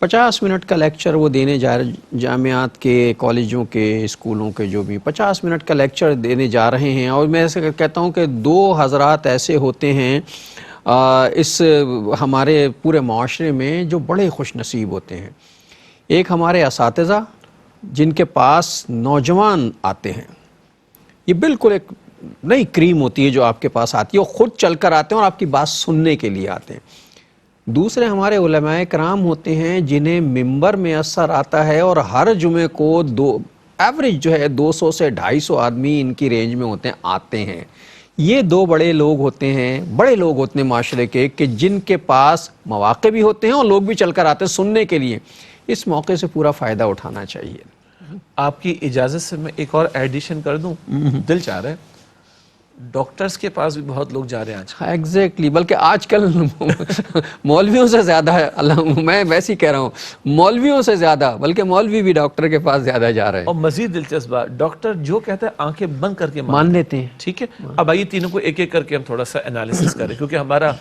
50 منٹ کا لیکچر وہ دینے جا رہے، جامعات کے، کالجوں کے، اسکولوں کے، جو بھی 50 منٹ کا لیکچر دینے جا رہے ہیں، اور میں ایسے کہتا ہوں کہ 2 حضرات ایسے ہوتے ہیں اس ہمارے پورے معاشرے میں جو بڑے خوش نصیب ہوتے ہیں۔ ایک ہمارے اساتذہ جن کے پاس نوجوان آتے ہیں، یہ بالکل ایک نئی کریم ہوتی ہے جو آپ کے پاس آتی ہے، وہ خود چل کر آتے ہیں اور آپ کی بات سننے کے لیے آتے ہیں۔ دوسرے ہمارے علماء کرام ہوتے ہیں جنہیں منبر میں اثر آتا ہے اور ہر جمعے کو ایوریج جو ہے 200 سے 250 آدمی ان کی رینج میں ہوتے ہیں، آتے ہیں۔ یہ 2 بڑے لوگ ہوتے ہیں، بڑے لوگ ہوتے ہیں معاشرے کے، کہ جن کے پاس مواقع بھی ہوتے ہیں اور لوگ بھی چل کر آتے ہیں سننے کے لیے۔ اس موقع سے پورا فائدہ اٹھانا چاہیے۔ آپ کی اجازت سے میں ایک اور ایڈیشن کر دوں، دل چاہ رہا ہے، ڈاکٹرز کے پاس بھی بہت لوگ جا رہے ہیں آج کل۔ ایگزیکٹلی، بلکہ آج کل مولویوں سے زیادہ ہے، میں ویسے ہی کہہ رہا ہوں، مولویوں سے زیادہ، بلکہ مولوی بھی ڈاکٹر کے پاس زیادہ جا رہے ہیں۔ اور مزید دلچسپ بات، ڈاکٹر جو کہتا ہے آنکھیں بند کر کے مان لیتے ہیں۔ ٹھیک ہے، اب آئیے تینوں کو ایک ایک کر کے ہم تھوڑا سا انالیسس کریں، کیونکہ ہمارا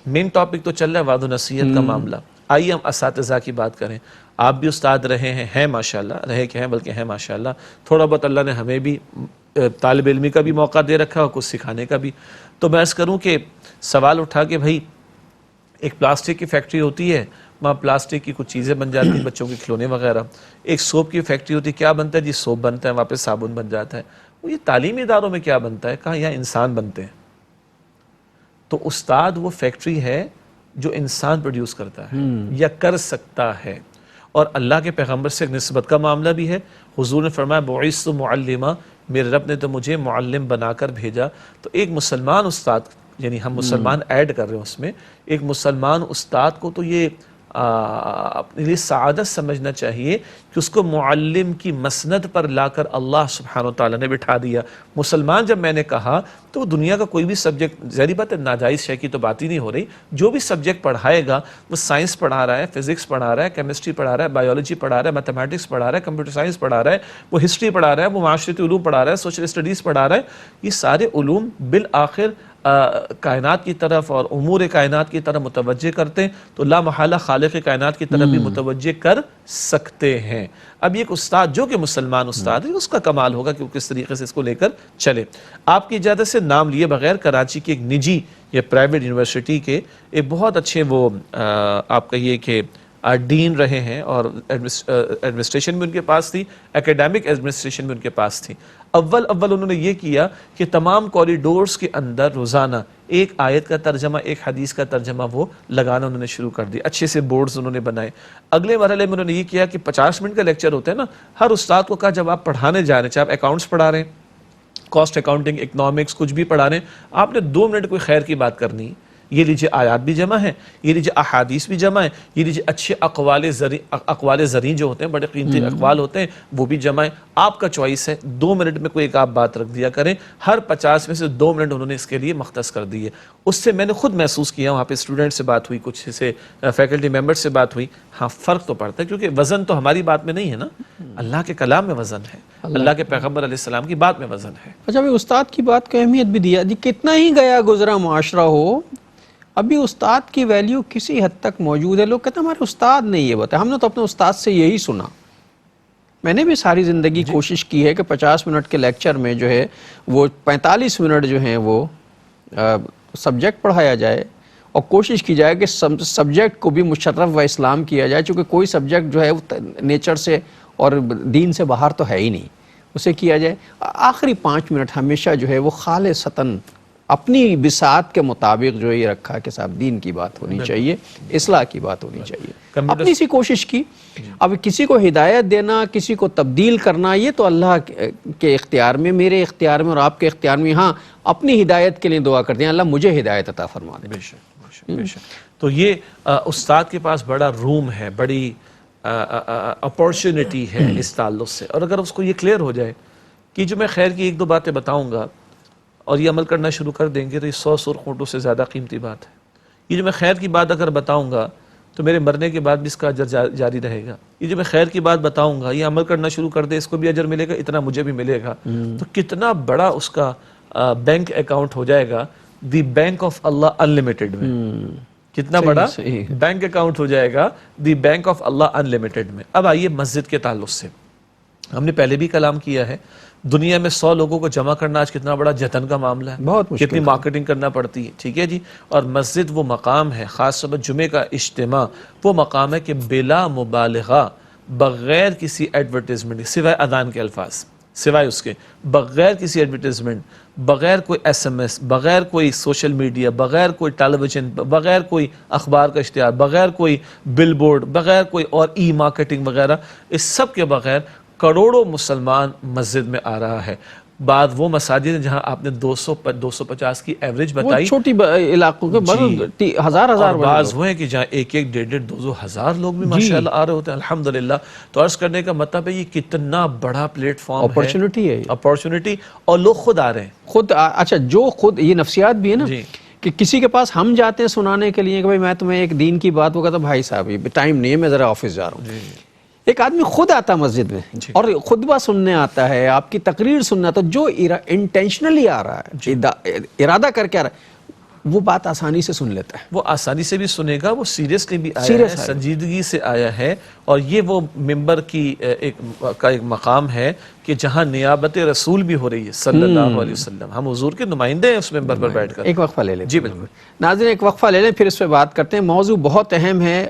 مین ٹاپک تو چل رہا ہے وعظ و نصیحت کا معاملہ۔ آئیے ہم اساتذہ کی بات کریں۔ آپ بھی استاد رہے ہیں ماشاءاللہ، رہے کہ ہیں بلکہ ہیں ماشاءاللہ، تھوڑا بہت اللہ نے ہمیں بھی طالب علمی کا بھی موقع دے رکھا اور کچھ سکھانے کا بھی۔ تو میں عرض کروں کہ سوال اٹھا کہ بھائی ایک پلاسٹک کی فیکٹری ہوتی ہے، وہاں پلاسٹک کی کچھ چیزیں بن جاتی ہیں، بچوں کے کھلونے وغیرہ۔ ایک سوپ کی فیکٹری ہوتی ہے، کیا بنتا ہے جی؟ سوپ بنتا ہے، واپس صابن بن جاتا ہے۔ وہ یہ تعلیمی اداروں میں کیا بنتا ہے؟ کہاں یہاں انسان بنتے ہیں۔ تو استاد وہ فیکٹری ہے جو انسان پروڈیوس کرتا ہے یا کر سکتا ہے، اور اللہ کے پیغمبر سے ایک نسبت کا معاملہ بھی ہے۔ حضور نے فرمایا بعثت معلما، میرے رب نے تو مجھے معلم بنا کر بھیجا۔ تو ایک مسلمان استاد یعنی ہم مسلمان ایڈ کر رہے ہیں اس میں، ایک مسلمان استاد کو تو یہ اپنے لیے سعادت سمجھنا چاہیے کہ اس کو معلم کی مسند پر لا کر اللہ سبحانہ وتعالی نے بٹھا دیا۔ مسلمان جب میں نے کہا تو دنیا کا کوئی بھی سبجیکٹ، ظاہری بات ہے ناجائز شے کی تو بات ہی نہیں ہو رہی، جو بھی سبجیکٹ پڑھائے گا، وہ سائنس پڑھا رہا ہے، فزکس پڑھا رہا ہے، کیمسٹری پڑھا رہا ہے، بایولوجی پڑھا رہا ہے، میتھمیٹکس پڑھا رہا ہے، کمپیوٹر سائنس پڑھا رہا ہے، وہ ہسٹری پڑھا رہا ہے، وہ معاشرتی علوم پڑھا رہا ہے، سوشل اسٹڈیز پڑھا رہا ہے، یہ سارے علوم بالآخر کائنات کی طرف اور امور کائنات کی طرف متوجہ کرتے ہیں، تو لا محالہ خالق کائنات کی طرف بھی متوجہ کر سکتے ہیں۔ اب ایک استاد جو کہ مسلمان استاد ہے، اس کا کمال ہوگا کہ وہ کس طریقے سے اس کو لے کر چلے۔ آپ کی اجازت سے نام لیے بغیر کراچی کی ایک نجی یا پرائیویٹ یونیورسٹی کے ایک بہت اچھے وہ آپ کہیے کہ ڈین رہے ہیں، اور ایڈمنسٹریشن بھی ان کے پاس تھی، ایکیڈیمک ایڈمنسٹریشن بھی ان کے پاس تھی۔ اول انہوں نے یہ کیا کہ تمام کوریڈورز کے اندر روزانہ ایک آیت کا ترجمہ، ایک حدیث کا ترجمہ وہ لگانا انہوں نے شروع کر دیا، اچھے سے بورڈز انہوں نے بنائے۔ اگلے مرحلے میں انہوں نے یہ کیا کہ 50 منٹ کا لیکچر ہوتا ہے نا، ہر استاد کو کہا جب آپ پڑھانے جا رہے ہیں، چاہے آپ اکاؤنٹس پڑھا رہے ہیں، کاسٹ اکاؤنٹنگ، اکنامکس، کچھ بھی پڑھا رہے ہیں، آپ نے 2 منٹ کوئی خیر کی بات کرنی ہے۔ یہ لیجیے آیات بھی جمع ہیں، یہ لیجیے احادیث بھی جمع ہیں، یہ لیجیے اچھے اقوال زرین جو ہوتے ہیں، بڑے قیمتی اقوال ہوتے ہیں، وہ بھی جمع ہیں۔ آپ کا چوائس ہے، 2 منٹ میں کوئی ایک آپ بات رکھ دیا کریں۔ ہر 50 میں سے 2 منٹ انہوں نے اس کے لیے مختص کر دیے۔ اس سے میں نے خود محسوس کیا، وہاں پہ اسٹوڈنٹ سے بات ہوئی، کچھ سے فیکلٹی ممبر سے بات ہوئی، ہاں فرق تو پڑتا ہے، کیونکہ وزن تو ہماری بات میں نہیں ہے نا، اللہ کے کلام میں وزن ہے، اللہ کے پیغمبر علیہ السلام کی بات میں وزن ہے۔ اچھا بھی استاد کی بات کو اہمیت بھی دیا جی، کتنا ہی گیا گزرا معاشرہ ہو، ابھی استاد کی ویلیو کسی حد تک موجود ہے۔ لوگ کہتے ہیں ہمارے استاد نے یہ بتایا، ہم نے تو اپنے استاد سے یہی سنا۔ میں نے بھی ساری زندگی کوشش کی ہے کہ 50 منٹ کے لیکچر میں جو ہے وہ 45 منٹ جو ہیں وہ سبجیکٹ پڑھایا جائے، اور کوشش کی جائے کہ سبجیکٹ کو بھی مشرف و اسلام کیا جائے، چونکہ کوئی سبجیکٹ جو ہے وہ نیچر سے اور دین سے باہر تو ہے ہی نہیں، اسے کیا جائے۔ آخری 5 منٹ ہمیشہ جو ہے وہ خالصتاً اپنی بساط کے مطابق جو یہ رکھا کہ صاحب دین کی بات ہونی چاہیے، اصلاح کی بات ہونی چاہیے، اپنی سی کوشش کی۔ اب کسی کو ہدایت دینا، کسی کو تبدیل کرنا، یہ تو اللہ کے اختیار میں، میرے اختیار میں اور آپ کے اختیار میں۔ ہاں اپنی ہدایت کے لیے دعا کرتے ہیں اللہ مجھے ہدایت عطا فرما دے۔ بے شک بے شک۔ تو یہ استاد کے پاس بڑا روم ہے، بڑی اپورچونٹی ہے اس تعلق سے، اور اگر اس کو یہ کلیئر ہو جائے کہ جو میں خیر کی 1-2 باتیں بتاؤں گا اور یہ عمل کرنا شروع کر دیں گے تو یہ 100 سرخ اونٹوں سے زیادہ قیمتی بات ہے۔ یہ جو میں خیر کی بات اگر بتاؤں گا تو میرے مرنے کے بعد بھی اس کا اجر جاری رہے گا۔ یہ جو میں خیر کی بات بتاؤں گا، یہ عمل کرنا شروع کر دے، اس کو بھی اجر ملے گا، اتنا مجھے بھی ملے گا۔ تو کتنا بڑا اس کا بینک اکاؤنٹ ہو جائے گا، دی بینک آف اللہ انلمیٹڈ میں۔ کتنا بڑا بینک اکاؤنٹ ہو جائے گا دی بینک آف اللہ انلمیٹڈ میں۔ اب آئیے مسجد کے تعلق سے، ہم نے پہلے بھی کلام کیا ہے، دنیا میں 100 لوگوں کو جمع کرنا آج کتنا بڑا جتن کا معاملہ ہے، بہت مشکل، کتنی مارکیٹنگ کرنا پڑتی ہے، ٹھیک ہے جی۔ اور مسجد وہ مقام ہے، خاص طور پر جمعے کا اجتماع وہ مقام ہے کہ بلا مبالغہ، بغیر کسی ایڈورٹیزمنٹ، سوائے اذان کے الفاظ، سوائے اس کے، بغیر کسی ایڈورٹیزمنٹ، بغیر کوئی SMS، بغیر کوئی سوشل میڈیا، بغیر کوئی ٹیلی ویژن، بغیر کوئی اخبار کا اشتہار، بغیر کوئی بل بورڈ، بغیر کوئی اور ای مارکیٹنگ وغیرہ، اس سب کے بغیر کروڑوں مسلمان مسجد میں آ رہا ہے۔ بعد وہ مساجد ہیں جہاں آپ نے 250 کی ایوریج بتائی، چھوٹی علاقوں کے ہزار اور بعض وہ ہیں کہ جہاں 1-1, 1.5, 2 ہزار لوگ بھی ماشاءاللہ آ رہے ہوتے ہیں، الحمدللہ۔ تو عرض کرنے کا مطلب ہے یہ کتنا بڑا پلیٹ فارم ہے، اپورچونٹی ہے، اپورچونٹی، اور لوگ خود آ رہے ہیں خود۔ اچھا جو خود یہ نفسیات بھی ہے نا کہ کسی کے پاس ہم جاتے ہیں سنانے کے لیے کہ بھائی میں تمہیں ایک دین کی بات، وہ کہتا بھائی صاحب یہ ٹائم نہیں ہے، میں ذرا آفس جا رہا ہوں۔ ایک آدمی خود آتا مسجد میں اور خطبہ سننے آتا ہے، آپ کی تقریر سننا، تو جو انٹینشنلی آ رہا ہے، ارادہ کر کے آ رہا ہے، وہ بات آسانی سے سن لیتا ہے، وہ آسانی سے بھی سنے گا، وہ سیریسلی بھی آیا ہے، سنجیدگی سے آیا ہے۔ اور یہ وہ ممبر کی ایک مقام ہے کہ جہاں نیابت رسول بھی ہو رہی ہے صلی اللہ علیہ وسلم، ہم حضور کے نمائندے ہیں اس ممبر پر بیٹھ کر۔ ایک وقفہ لے لیں جی بالکل ناظرین، ایک وقفہ لے لیں، پھر اس پہ بات کرتے ہیں۔ موضوع بہت اہم ہے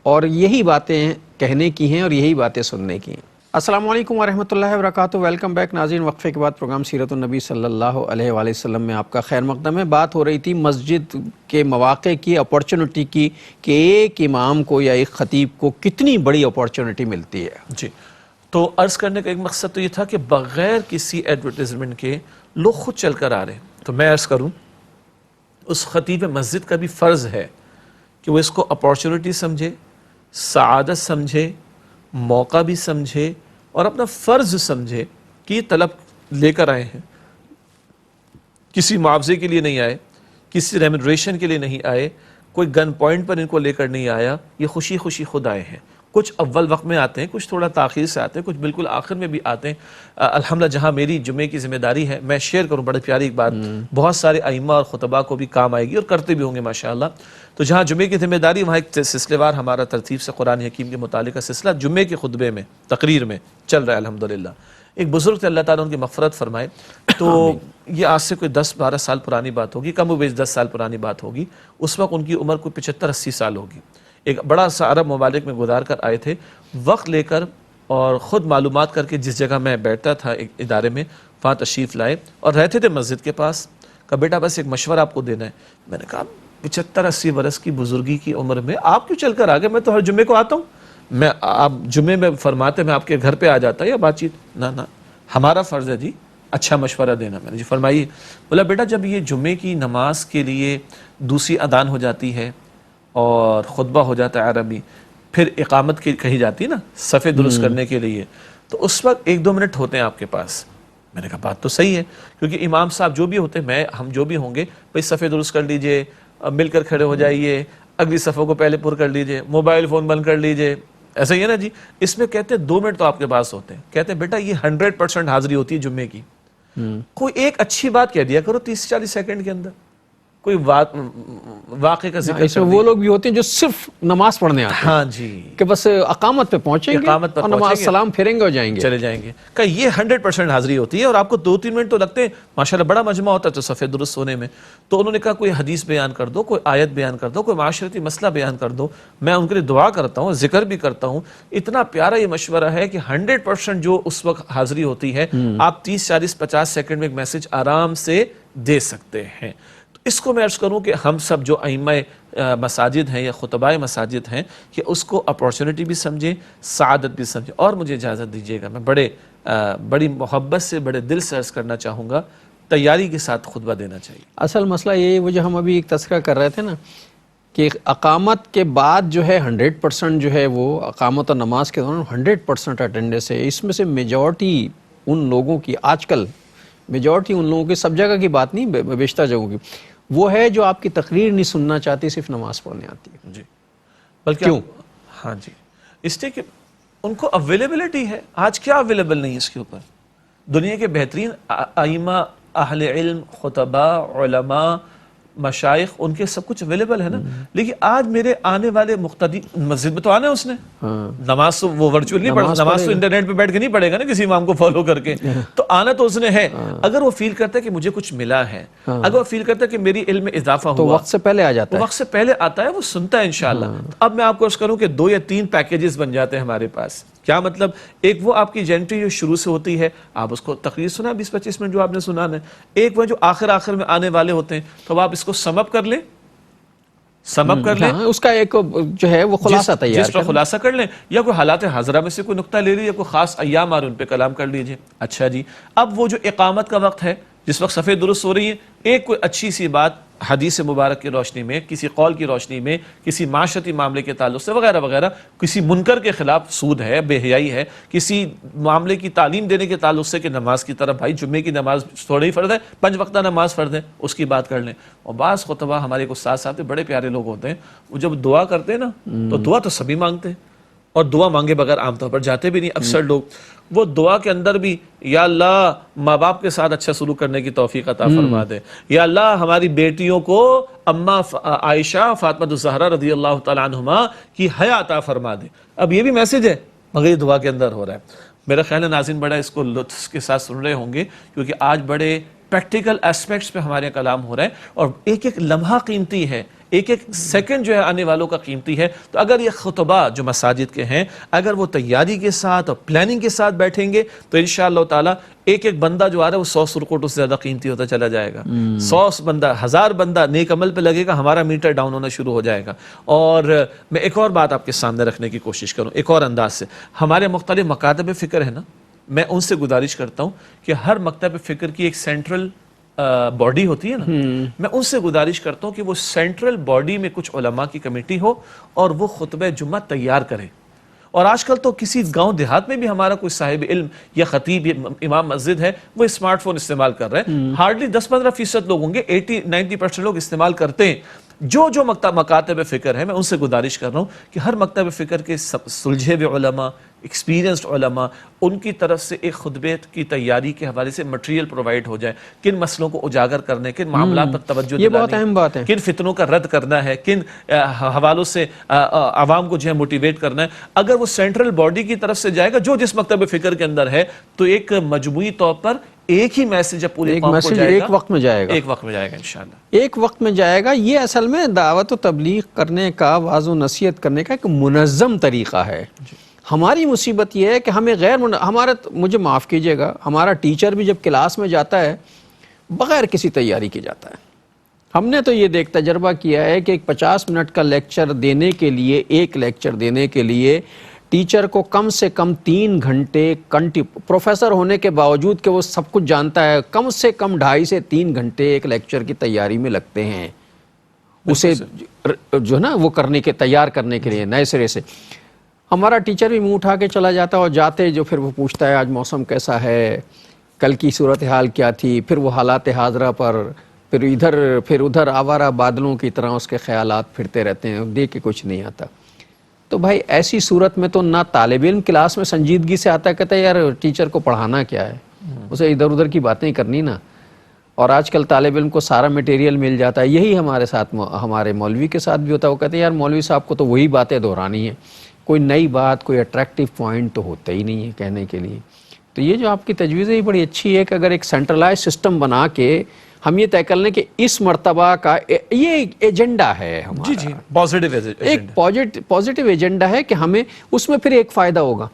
اور یہی باتیں کہنے کی ہیں اور یہی باتیں سننے کی ہیں۔ السلام علیکم ورحمۃ اللہ وبرکاتہ، ویلکم بیک ناظرین۔ وقفے کے بعد پروگرام سیرت النبی صلی اللہ علیہ وآلہ وسلم میں آپ کا خیر مقدم ہے۔ بات ہو رہی تھی مسجد کے مواقع کی، اپورچونٹی کی، کہ ایک امام کو یا ایک خطیب کو کتنی بڑی اپورچونٹی ملتی ہے۔ جی، تو عرض کرنے کا ایک مقصد تو یہ تھا کہ بغیر کسی ایڈورٹیزمنٹ کے لوگ خود چل کر آ رہے ہیں۔ تو میں عرض کروں اس خطیب مسجد کا بھی فرض ہے کہ وہ اس کو اپارچونٹی سمجھے، سعادت سمجھے، موقع بھی سمجھے اور اپنا فرض سمجھے کہ یہ طلب لے کر آئے ہیں، کسی معاوضے کے لیے نہیں آئے، کسی ریمونریشن کے لیے نہیں آئے، کوئی گن پوائنٹ پر ان کو لے کر نہیں آیا، یہ خوشی خوشی خود آئے ہیں۔ کچھ اول وقت میں آتے ہیں، کچھ تھوڑا تاخیر سے آتے ہیں، کچھ بالکل آخر میں بھی آتے ہیں۔ الحمدللہ جہاں میری جمعے کی ذمہ داری ہے، میں شیئر کروں بڑی پیاری ایک بات، بہت سارے ائمہ اور خطباء کو بھی کام آئے گی اور کرتے بھی ہوں گے ماشاءاللہ۔ تو جہاں جمعے کی ذمہ داری، وہاں ایک سلسلے وار ہمارا ترتیب سے قرآن حکیم کے متعلق کا سلسلہ جمعے کے خطبے میں، تقریر میں چل رہا ہے الحمدللہ۔ ایک بزرگ تھے، اللہ تعالیٰ ان کی مغفرت فرمائے، تو یہ آج سے کوئی 10-12 سال پرانی بات ہوگی، کم و بیش 10 سال پرانی بات ہوگی۔ اس وقت ان کی عمر کوئی 75-80 سال ہوگی۔ ایک بڑا سا عرب ممالک میں گزار کر آئے تھے، وقت لے کر اور خود معلومات کر کے جس جگہ میں بیٹھتا تھا ایک ادارے میں، وہاں تشریف لائے اور رہتے تھے مسجد کے پاس۔ کہا بیٹا بس ایک مشورہ آپ کو دینا ہے۔ میں نے کہا 75-80 برس کی بزرگی کی عمر میں آپ کیوں چل کر آگے؟ میں تو ہر جمعے کو آتا ہوں، میں آپ جمعے میں فرماتے میں آپ کے گھر پہ آ جاتا یا بات چیت۔ نہ ہمارا فرض ہے جی اچھا مشورہ دینا۔ میں نے جی فرمائیے۔ بولا بیٹا جب یہ جمعے کی نماز کے لیے دوسری اذان ہو جاتی ہے اور خطبہ ہو جاتا ہے عربی، پھر اقامت کی کہی جاتی ہے نا صفے درست کرنے کے لیے، تو اس وقت 1-2 منٹ ہوتے ہیں آپ کے پاس۔ میں نے کہا بات تو صحیح ہے، کیونکہ امام صاحب جو بھی ہوتے ہیں، ہم جو بھی ہوں گے، بھئی صفے درست کر لیجئے، مل کر کھڑے ہو جائیے، اگلی صفوں کو پہلے پر کر لیجئے، موبائل فون بند کر لیجئے، ایسا ہی ہے نا جی۔ اس میں کہتے ہیں 2 منٹ تو آپ کے پاس ہوتے ہیں۔ کہتے ہیں بیٹا یہ 100% حاضری ہوتی ہے جمعے کی، کوئی ایک اچھی بات کہہ دیا کرو 30-40 سیکنڈ کے اندر، کوئی واقعے کا ذکر اس میں وہ لوگ بھی ہوتے ہیں جو صرف نماز پڑھنے آتے ہیں، ہاں جی، کہ بس اقامت پہ پہنچیں گے اور نماز سلام پھیریں گے اور جائیں گے، چلے جائیں گے۔ کہ یہ 100% حاضری ہوتی ہے اور آپ کو 2-3 منٹ تو لگتے ہیں، ماشاءاللہ بڑا مجمع ہوتا ہے تو صفحے درست ہونے میں۔ تو انہوں نے کہا کوئی حدیث بیان کر دو، کوئی آیت بیان کر دو، کوئی معاشرتی مسئلہ بیان کر دو، میں ان کے لیے دعا کرتا ہوں، ذکر بھی کرتا ہوں۔ اتنا پیارا یہ مشورہ ہے کہ 100% جو اس وقت حاضری ہوتی ہے، آپ 30-40-50 سیکنڈ میں ایک میسج آرام سے دے سکتے ہیں۔ اس کو میں عرض کروں کہ ہم سب جو ائمہ مساجد ہیں یا خطباء مساجد ہیں، کہ اس کو اپارچونٹی بھی سمجھیں، سعادت بھی سمجھیں۔ اور مجھے اجازت دیجیے گا، میں بڑی محبت سے، بڑے دل سے عرض کرنا چاہوں گا، تیاری کے ساتھ خطبہ دینا چاہیے۔ اصل مسئلہ یہ وہ جو ہم ابھی ایک تذکرہ کر رہے تھے نا، کہ اقامت کے بعد جو ہے 100% جو ہے وہ اقامت اور نماز کے دوران 100% اٹینڈنس ہے۔ اس میں سے میجورٹی ان لوگوں کی، آج کل میجورٹی ان لوگوں کی، سب جگہ کی بات نہیں، بیشتر جگہوں کی، وہ ہے جو آپ کی تقریر نہیں سننا چاہتی، صرف نماز پڑھنے آتی ہے۔ جی، بلکہ کیوں؟ ہاں جی، اس لیے کہ ان کو اویلیبلٹی ہے۔ آج کیا اویلیبل نہیں ہے اس کے اوپر؟ دنیا کے بہترین ائمہ، اہل علم، خطباء، علماء، مشائخ، ان کے سب کچھ اویلیبل ہے نا۔ لیکن آج میرے آنے والے مقتدی، مسجد میں تو آنا ہے اس نے، نماز تو وہ ورچوئل نہیں پڑھا، نماز تو انٹرنیٹ پہ بیٹھ کے نہیں پڑھے گا نا کسی امام کو فالو کر کے، تو آنا تو اس نے ہے۔ اگر وہ فیل کرتا ہے کہ مجھے کچھ ملا ہے، اگر وہ فیل کرتا ہے کہ میری علم میں اضافہ تو ہوا، وقت سے پہلے آ جاتا ہے، وہ وقت سے پہلے آتا ہے، وہ سنتا ہے انشاءاللہ۔ اب میں آپ کو عرض کروں کہ 2 یا 3 پیکیجز بن جاتے ہیں ہمارے پاس۔ کیا مطلب؟ ایک وہ آپ کی جینٹری جو شروع سے ہوتی ہے، آپ اس کو تقریر سنا 20-25 منٹ جو آپ نے سنانا ہے۔ ایک وہ جو آخر میں آنے والے ہوتے ہیں، تو آپ اس کو سم اپ کر لیں، اس کا ایک جو ہے وہ خلاصہ تیار جس پر خلاصہ کر لیں، یا کوئی حالات حاضرہ میں سے کوئی نقطہ لے لیجیے، یا کوئی خاص ایام اور ان پہ کلام کر لیجیے۔ اچھا جی، اب وہ جو اقامت کا وقت ہے، جس وقت صفحے درست ہو رہی ہے، ایک کوئی اچھی سی بات حدیث مبارک کی روشنی میں، کسی قول کی روشنی میں، کسی معاشرتی معاملے کے تعلق سے وغیرہ وغیرہ، کسی منکر کے خلاف، سود ہے، بے حیائی ہے، کسی معاملے کی تعلیم دینے کے تعلق سے کہ نماز کی طرف، بھائی جمعے کی نماز تھوڑی ہی فرض ہے، 5 وقتہ نماز فرض ہے، اس کی بات کر لیں۔ اور بعض خطبہ ہمارے ایک استاد صاحب بڑے پیارے لوگ ہوتے ہیں، وہ جب دعا کرتے ہیں نا، تو دعا تو سبھی مانگتے ہیں، اور دعا مانگے بغیر عام طور پر جاتے بھی نہیں اکثر لوگ۔ وہ دعا کے اندر بھی یا اللہ ماں باپ کے ساتھ اچھا سلوک کرنے کی توفیق عطا فرما دے، یا اللہ ہماری بیٹیوں کو اماں عائشہ فاطمہ الزہرا رضی اللہ تعالیٰ عنہما کی حیا عطا فرما دے۔ اب یہ بھی میسج ہے، مگر یہ دعا کے اندر ہو رہا ہے۔ میرا خیال ہے ناظرین بڑا اس کو لطف کے ساتھ سن رہے ہوں گے، کیونکہ آج بڑے پریکٹیکل اسپیکٹس پہ ہمارے کلام ہو رہا ہے، اور ایک ایک لمحہ قیمتی ہے، ایک ایک سیکنڈ جو ہے آنے والوں کا قیمتی ہے۔ تو اگر یہ خطبہ جو مساجد کے ہیں، اگر وہ تیاری کے ساتھ اور پلاننگ کے ساتھ بیٹھیں گے، تو انشاءاللہ تعالی ایک ایک بندہ جو آ رہا ہے وہ 100 سرکوٹ اس سے زیادہ قیمتی ہوتا چلا جائے گا۔ 100 بندہ، 1000 بندہ نیک عمل پہ لگے گا، ہمارا میٹر ڈاؤن ہونا شروع ہو جائے گا۔ اور میں ایک اور بات آپ کے سامنے رکھنے کی کوشش کروں، ایک اور انداز سے، ہمارے مختلف مکاتب فکر ہے نا، میں ان سے گزارش کرتا ہوں کہ ہر مکتب فکر کی ایک سینٹرل باڈی ہوتی ہے نا، میں ان سے گزارش کرتا ہوں کہ وہ سینٹرل باڈی میں کچھ علماء کی کمیٹی ہو اور وہ خطبہ جمعہ تیار کریں. اور آج کل تو کسی گاؤں دیہات میں بھی ہمارا کوئی صاحب علم یا خطیب یا امام مسجد ہے، وہ اسمارٹ فون استعمال کر رہے ہیں. ہارڈلی 10-15% لوگ ہوں گے، 80-90% لوگ استعمال کرتے ہیں. جو مکاتب فکر ہے، میں ان سے گزارش کر رہا ہوں کہ ہر مکتب فکر کے سلجھے ہوئے علماء، ایکسپیرینسڈ علماء، ان کی طرف سے ایک خطبے کی تیاری کے حوالے سے مٹیریل پرووائڈ ہو جائے. کن مسئلوں کو اجاگر کرنے، کن معاملات پر توجہ دلانی، یہ بہت اہم بات ہے. کن فتنوں کا رد کرنا ہے، کن حوالوں سے عوام کو جو ہے موٹیویٹ کرنا ہے. اگر وہ سینٹرل باڈی کی طرف سے جائے گا جو جس مکتب فکر کے اندر ہے، تو ایک مجموعی طور پر ایک ہی میسج پوری قوم کو جائے گا، ایک وقت میں جائے گا، ایک وقت میں جائے گا انشاءاللہ. ایک وقت میں جائے گا. یہ اصل میں دعوت و تبلیغ کرنے کا، واعظ و نصیحت کرنے کا ایک منظم طریقہ ہے. ہماری مصیبت یہ ہے کہ ہمیں مجھے معاف کیجئے گا، ہمارا ٹیچر بھی جب کلاس میں جاتا ہے بغیر کسی تیاری کے جاتا ہے. ہم نے تو یہ تجربہ کیا ہے کہ ایک 50 منٹ کا لیکچر دینے کے لیے، ایک لیکچر دینے کے لیے ٹیچر کو کم سے کم 3 گھنٹے پروفیسر ہونے کے باوجود کہ وہ سب کچھ جانتا ہے، کم سے کم 2.5 سے 3 گھنٹے ایک لیکچر کی تیاری میں لگتے ہیں، اسے جو ہے نا وہ تیار کرنے کے لیے نئے سرے سے. ہمارا ٹیچر بھی منہ اٹھا کے چلا جاتا ہے، اور جاتے جو پھر وہ پوچھتا ہے آج موسم کیسا ہے، کل کی صورتحال کیا تھی، پھر وہ حالات حاضرہ پر پھر ادھر آوارہ بادلوں کی طرح اس کے خیالات پھرتے رہتے ہیں، دیکھ کے کچھ نہیں آتا. تو بھائی ایسی صورت میں تو نہ طالب علم کلاس میں سنجیدگی سے آتا ہے، کہتا ہے یار ٹیچر کو پڑھانا کیا ہے، اسے ادھر ادھر کی باتیں کرنی نا. اور آج کل طالب علم کو سارا میٹیریل مل جاتا ہے. یہی ہمارے ساتھ، ہمارے مولوی کے ساتھ بھی ہوتا ہے. وہ کہتے ہیں یار مولوی صاحب کو تو وہی باتیں دہرانی ہیں، کوئی نئی بات، کوئی اٹریکٹیو پوائنٹ تو ہوتا ہی نہیں ہے کہنے کے لیے. تو یہ جو آپ کی تجویز ہے یہ بڑی اچھی ہے کہ اگر ایک سینٹرلائز سسٹم بنا کے ہم یہ طے کر لیں کہ اس مرتبہ کا یہ ایجنڈا ہے ہمارا، جی پازیٹیو ایک پازیٹیو ایجنڈا ہے کہ ہمیں اس میں پھر ایک فائدہ ہوگا.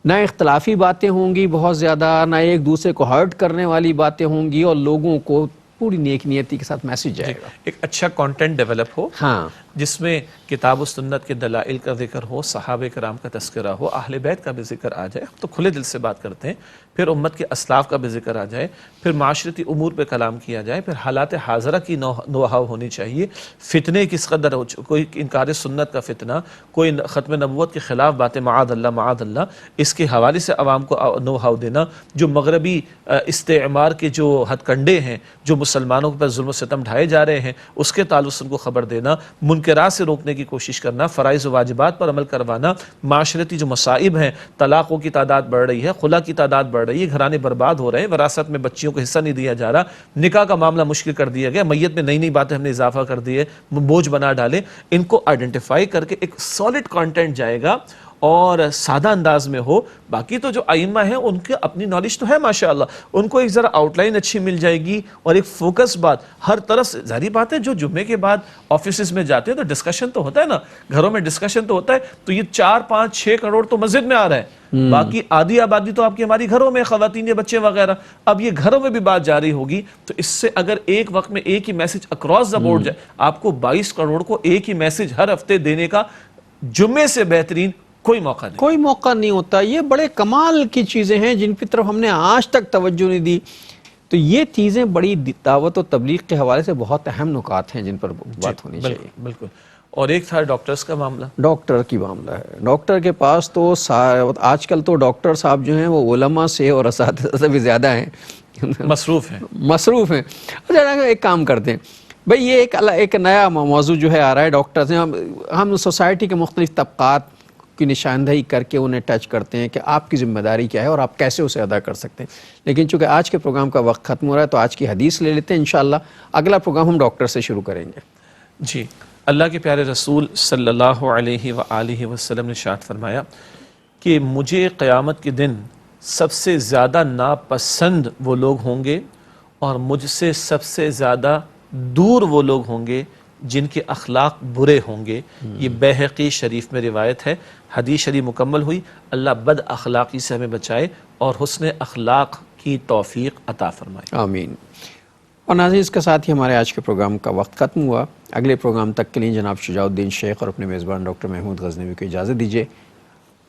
نہ اختلافی باتیں ہوں گی بہت زیادہ، نہ ایک دوسرے کو ہرٹ کرنے والی باتیں ہوں گی، اور لوگوں کو پوری نیک نیتی کے ساتھ میسج جائے گا. ایک اچھا کانٹینٹ ڈیولپ ہو، ہاں، جس میں کتاب و سنت کے دلائل کا ذکر ہو، صحابہ کرام کا تذکرہ ہو، اہل بیت کا بھی ذکر آ جائے. تو کھلے دل سے بات کرتے ہیں. پھر امت کے اسلاف کا بھی ذکر آ جائے، پھر معاشرتی امور پہ کلام کیا جائے، پھر حالات حاضرہ کی نوحاؤ ہونی چاہیے. فتنے کس قدر ہو، کوئی انکار سنت کا فتنہ، کوئی ختم نبوت کے خلاف باتیں، معاذ اللہ، اس کے حوالے سے عوام کو نوحاؤ دینا. جو مغربی استعمار کے جو ہتھ کنڈے ہیں، جو مسلمانوں پر ظلم و ستم ڈھائے جا رہے ہیں، اس کے تعلق سے ان کو خبر دینا، منکرات سے روکنے کی کوشش کرنا، فرائض و واجبات پر عمل کروانا. معاشرتی جو مصائب ہیں، طلاقوں کی تعداد بڑھ رہی ہے، خلا کی تعداد بڑھ رہی ہے، گھرانے برباد ہو رہے ہیں، وراثت میں بچیوں کو حصہ نہیں دیا جا رہا، نکاح کا معاملہ مشکل کر دیا گیا، میت میں نئی باتیں ہم نے اضافہ کر دیے، بوجھ بنا ڈالے. ان کو آئیڈینٹیفائی کر کے ایک سالڈ کانٹینٹ جائے گا اور سادہ انداز میں ہو. باقی تو جو ائمہ ہیں ان کے اپنی نالج تو ہے ماشاءاللہ، ان کو ایک ذرا آؤٹ لائن اچھی مل جائے گی اور ایک فوکس بات ہر طرف سے. ظاہری بات ہے جو جمعے کے بعد آفیسز میں جاتے ہیں تو ڈسکشن تو ہوتا ہے نا، گھروں میں ڈسکشن تو ہوتا ہے. تو یہ 4-5-6 کروڑ تو مسجد میں آ رہا ہے، باقی آدھی آبادی تو آپ کی ہماری گھروں میں، خواتین یا بچے وغیرہ. اب یہ گھروں میں بھی بات جاری ہوگی، تو اس سے اگر ایک وقت میں ایک ہی میسج اکراس دا بورڈ جائے، آپ کو 22 کروڑ کو ایک ہی میسج ہر ہفتے دینے کا جمعے سے بہترین کوئی موقع نہیں ہوتا. یہ بڑے کمال کی چیزیں ہیں جن کی طرف ہم نے آج تک توجہ نہیں دی. تو یہ چیزیں بڑی دعوت و تبلیغ کے حوالے سے بہت اہم نکات ہیں جن پر بات ہونی چاہیے. بالکل. اور ایک تھا ڈاکٹرز کا معاملہ. ڈاکٹر کی معاملہ ہے. ڈاکٹر کے پاس تو آج کل تو ڈاکٹر صاحب جو ہیں وہ علماء سے اور اساتذہ سے بھی زیادہ ہیں، مصروف ہیں. ایک کام کرتے ہیں بھئی، یہ ایک نیا موضوع جو ہے آ رہا ہے ڈاکٹر سے. ہم سوسائٹی کے مختلف طبقات کی نشاندہی کر کے انہیں ٹچ کرتے ہیں کہ آپ کی ذمہ داری کیا ہے اور آپ کیسے اسے ادا کر سکتے ہیں. لیکن چونکہ آج کے پروگرام کا وقت ختم ہو رہا ہے تو آج کی حدیث لے لیتے ہیں. انشاءاللہ اگلا پروگرام ہم ڈاکٹر سے شروع کریں گے. جی، اللہ کے پیارے رسول صلی اللہ علیہ وآلہ وسلم نے ارشاد فرمایا کہ مجھے قیامت کے دن سب سے زیادہ ناپسند وہ لوگ ہوں گے اور مجھ سے سب سے زیادہ دور وہ لوگ ہوں گے جن کے اخلاق برے ہوں گے. یہ بیہقی شریف میں روایت ہے. حدیث شریف مکمل ہوئی. اللہ بد اخلاقی سے ہمیں بچائے اور حسن اخلاق کی توفیق عطا فرمائے. آمین. اور ناظرین، اس کے ساتھ ہی ہمارے آج کے پروگرام کا وقت ختم ہوا. اگلے پروگرام تک کے لیے جناب شجاع الدین شیخ اور اپنے میزبان ڈاکٹر محمود غزنوی کو اجازت دیجیے.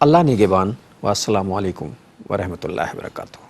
اللہ نگہبان، والسلام علیکم ورحمۃ اللہ وبرکاتہ.